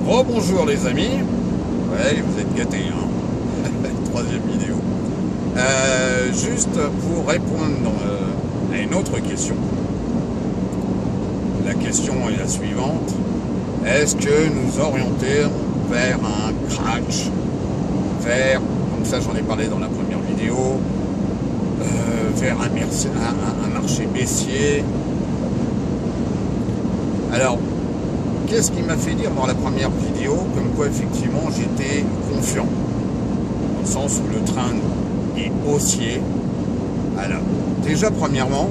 Rebonjour les amis. Ouais, vous êtes gâtés, hein. Troisième vidéo. Juste pour répondre à une autre question. La question est la suivante. Est-ce que nous orientons vers un crash, vers, comme ça j'en ai parlé dans la première vidéo, vers un marché baissier? Alors, qu'est-ce qui m'a fait dire dans la première vidéo comme quoi effectivement j'étais confiant, dans le sens où le train est haussier? Alors, déjà premièrement,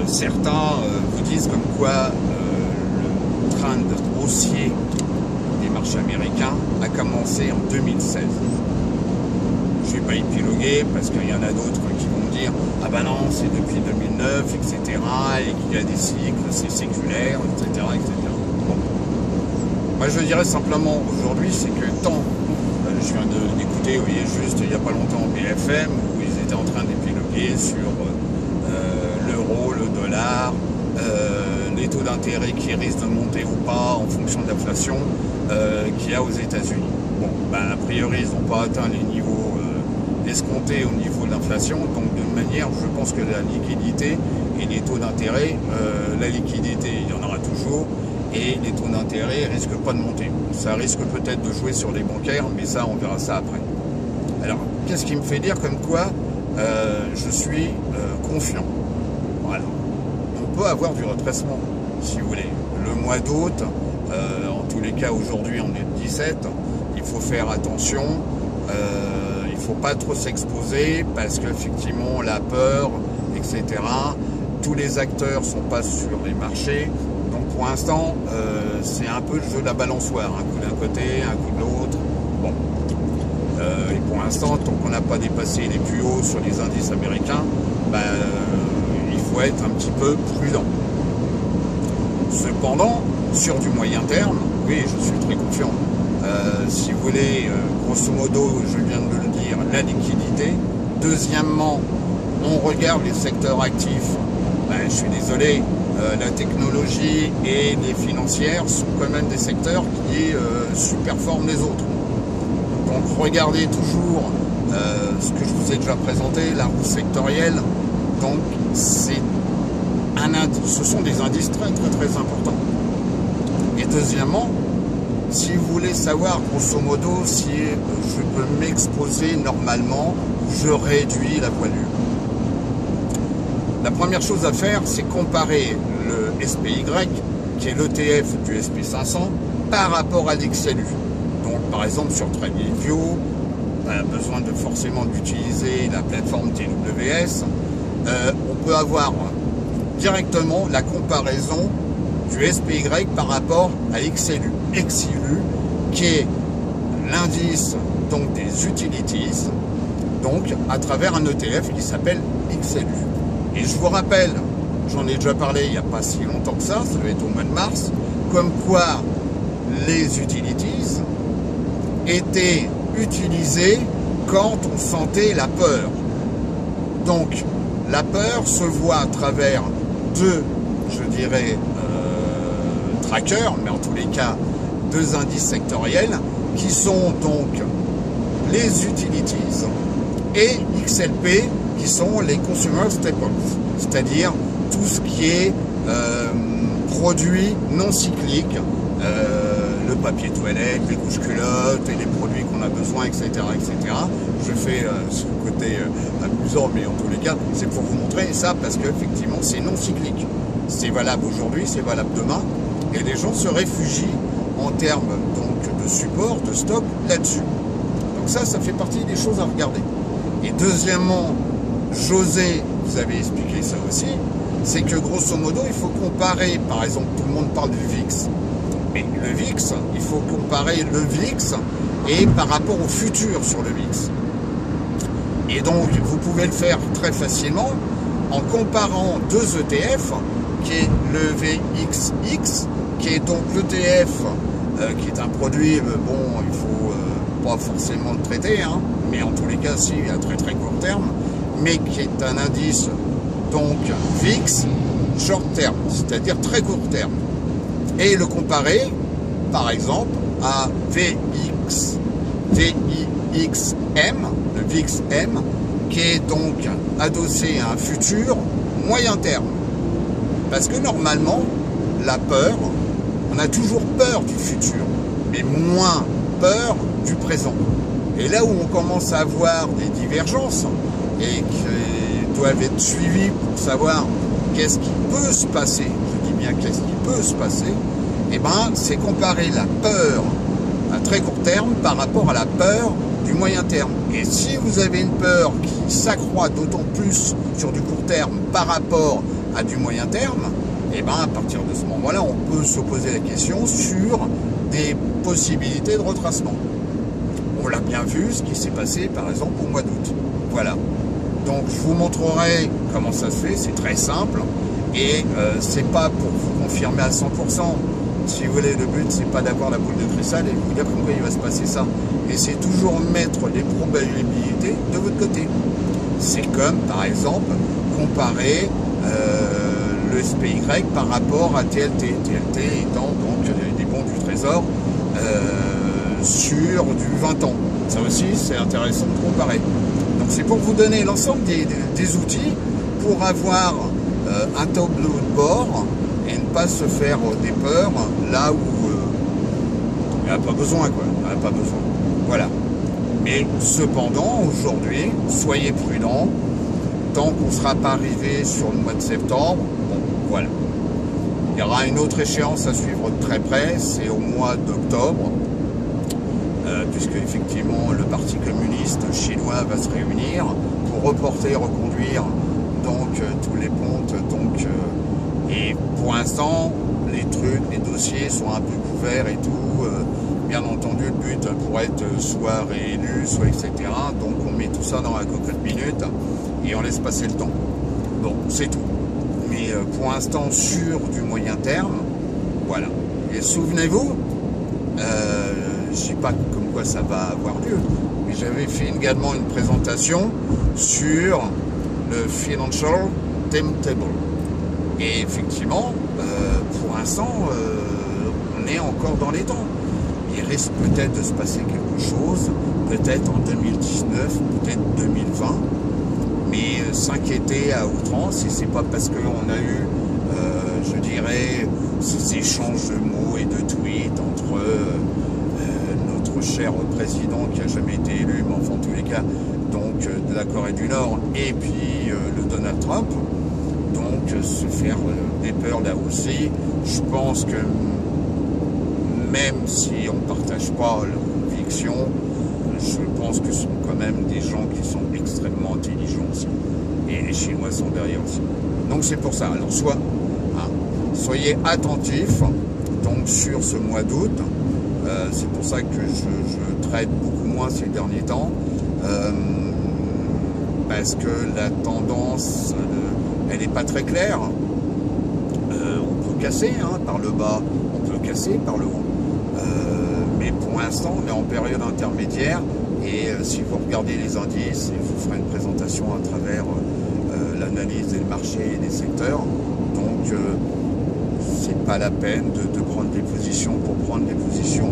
certains vous disent comme quoi le train haussier des marchés américains a commencé en 2016. Je ne vais pas épiloguer parce qu'il y en a d'autres qui vont me dire ah ben non, c'est depuis 2009, etc. et qu'il y a des cycles, c'est séculaire, etc. Bon. Moi je dirais simplement aujourd'hui, c'est que tant, je viens d'écouter, vous voyez, juste il n'y a pas longtemps BFM, où ils étaient en train d'épiloguer sur l'euro, le dollar, les taux d'intérêt qui risquent de monter ou pas en fonction de l'inflation qu'il y a aux États-Unis. Bon, ben, a priori, ils n'ont pas atteint les niveaux escomptés au niveau de l'inflation, donc de manière, je pense que la liquidité et les taux d'intérêt, la liquidité, il y en aura toujours, et les taux d'intérêt risquent pas de monter. Ça risque peut-être de jouer sur les bancaires, mais ça, on verra ça après. Alors, qu'est-ce qui me fait dire comme quoi je suis confiant? Voilà. On peut avoir du retracement, si vous voulez. Le mois d'août, en tous les cas, aujourd'hui, on est le 17, il faut faire attention. Il ne faut pas trop s'exposer parce qu'effectivement la peur, etc. Tous les acteurs ne sont pas sur les marchés. Donc pour l'instant, c'est un peu le jeu de la balançoire. Un coup d'un côté, un coup de l'autre. Bon. Et pour l'instant, tant qu'on n'a pas dépassé les plus hauts sur les indices américains, il faut être un petit peu prudent. Cependant, sur du moyen terme, oui, je suis très confiant. Si vous voulez, grosso modo, je viens de le dire, la liquidité. Deuxièmement, on regarde les secteurs actifs. Je suis désolé, la technologie et les financières sont quand même des secteurs qui superforment les autres. Donc regardez toujours ce que je vous ai déjà présenté, la roue sectorielle. Donc ce sont des indices très importants. Et deuxièmement, si vous voulez savoir grosso modo si je peux m'exposer normalement, je réduis la voilure. La première chose à faire, c'est comparer le SPY, qui est l'ETF du SP500, par rapport à l'XLU. Donc par exemple sur TradingView, pas besoin forcément d'utiliser la plateforme TWS. On peut avoir directement la comparaison du SPY par rapport à XLU. XLU qui est l'indice donc des utilities, donc à travers un ETF qui s'appelle XLU. Et je vous rappelle, j'en ai déjà parlé il n'y a pas si longtemps que ça doit être au mois de mars, comme quoi les utilities étaient utilisées quand on sentait la peur. Donc la peur se voit à travers deux, je dirais, trackers, mais en tous les cas deux indices sectoriels qui sont donc les utilities et XLP qui sont les consumer staples, c'est-à-dire tout ce qui est produits non cycliques, le papier toilette, les couches culottes et les produits qu'on a besoin, etc. etc. Je fais ce côté amusant, mais en tous les cas c'est pour vous montrer ça parce qu'effectivement c'est non cyclique. C'est valable aujourd'hui, c'est valable demain, et les gens se réfugient en termes donc de support, de stock là-dessus. Donc ça fait partie des choses à regarder. Et deuxièmement, José, vous avez expliqué ça aussi, c'est que grosso modo, il faut comparer, par exemple, tout le monde parle du VIX, mais le VIX, il faut comparer le VIX et par rapport au futur sur le VIX. Et donc, vous pouvez le faire très facilement en comparant deux ETF, qui est le VXX, qui est donc l'ETF, qui est un produit, bon, il faut pas forcément le traiter, hein, mais en tous les cas, si, à très court terme, mais qui est un indice, donc, VIX, short terme, c'est-à-dire très court terme. Et le comparer par exemple à VXM, le VXM, qui est donc adossé à un futur moyen terme. Parce que normalement, la peur, on a toujours peur du futur, mais moins peur du présent. Et là où on commence à avoir des divergences, et qui doivent être suivies pour savoir qu'est-ce qui peut se passer, je dis bien qu'est-ce qui peut se passer, et ben c'est comparer la peur à très court terme par rapport à la peur du moyen terme. Et si vous avez une peur qui s'accroît d'autant plus sur du court terme par rapport à du moyen terme, et ben à partir de ce moment-là, on peut se poser la question sur des possibilités de retracement. On l'a bien vu, ce qui s'est passé par exemple au mois d'août. Voilà. Donc je vous montrerai comment ça se fait, c'est très simple. Et c'est pas pour vous confirmer à 100%. Si vous voulez, le but c'est pas d'avoir la boule de cristal et vous dire pourquoi il va se passer ça. Et c'est toujours mettre les probabilités de votre côté. C'est comme par exemple comparer le SPY par rapport à TLT. TLT étant donc des bons du trésor sur du 20 ans. Ça aussi c'est intéressant de comparer. Donc c'est pour vous donner l'ensemble des outils pour avoir un tableau de bord et ne pas se faire des peurs là où il n'y a pas besoin, quoi. Il n'y a pas besoin. Voilà. Mais cependant, aujourd'hui, soyez prudents. Tant qu'on ne sera pas arrivé sur le mois de septembre, bon, voilà. Il y aura une autre échéance à suivre de très près, c'est au mois d'octobre, puisque effectivement le Parti communiste chinois va se réunir pour reporter et reconduire donc tous les ponts. Donc, et pour l'instant, les trucs, les dossiers sont un peu couverts et tout. Bien entendu, le but pourrait être soit réélu, soit etc. Donc on met tout ça dans la cocotte minute et on laisse passer le temps. Bon, c'est tout. Mais pour l'instant, sur du moyen terme, voilà. Et souvenez-vous, je ne sais pas comme quoi ça va avoir lieu, mais j'avais fait également une présentation sur le Financial Timetable. Et effectivement, pour l'instant, on est encore dans les temps. Il risque peut-être de se passer quelque chose, peut-être en 2019, peut-être 2020, mais s'inquiéter à outrance, et c'est pas parce qu'on a eu, je dirais, ces échanges de mots et de tweets entre notre cher président qui a jamais été élu, mais enfin en tous les cas, donc de la Corée du Nord, et puis le Donald Trump, donc se faire des peurs là aussi. Je pense que même si on ne partage pas leurs convictions, je pense que ce sont quand même des gens qui sont extrêmement intelligents aussi. Et les Chinois sont derrière aussi. Donc c'est pour ça. Alors soyez attentifs donc, sur ce mois d'août. C'est pour ça que je traite beaucoup moins ces derniers temps. Parce que la tendance, elle n'est pas très claire. On peut casser par le bas, on peut casser par le haut. Mais pour l'instant, on est en période intermédiaire et si vous regardez les indices, et je vous ferai une présentation à travers l'analyse des marchés et des secteurs. Donc, c'est pas la peine de prendre des positions pour prendre des positions.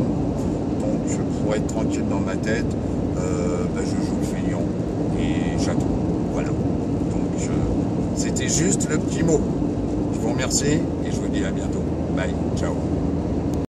Donc, pour être tranquille dans ma tête, je joue le feignant et j'attends. Voilà. Donc, c'était juste le petit mot. Je vous remercie et je vous dis à bientôt. Bye. Ciao.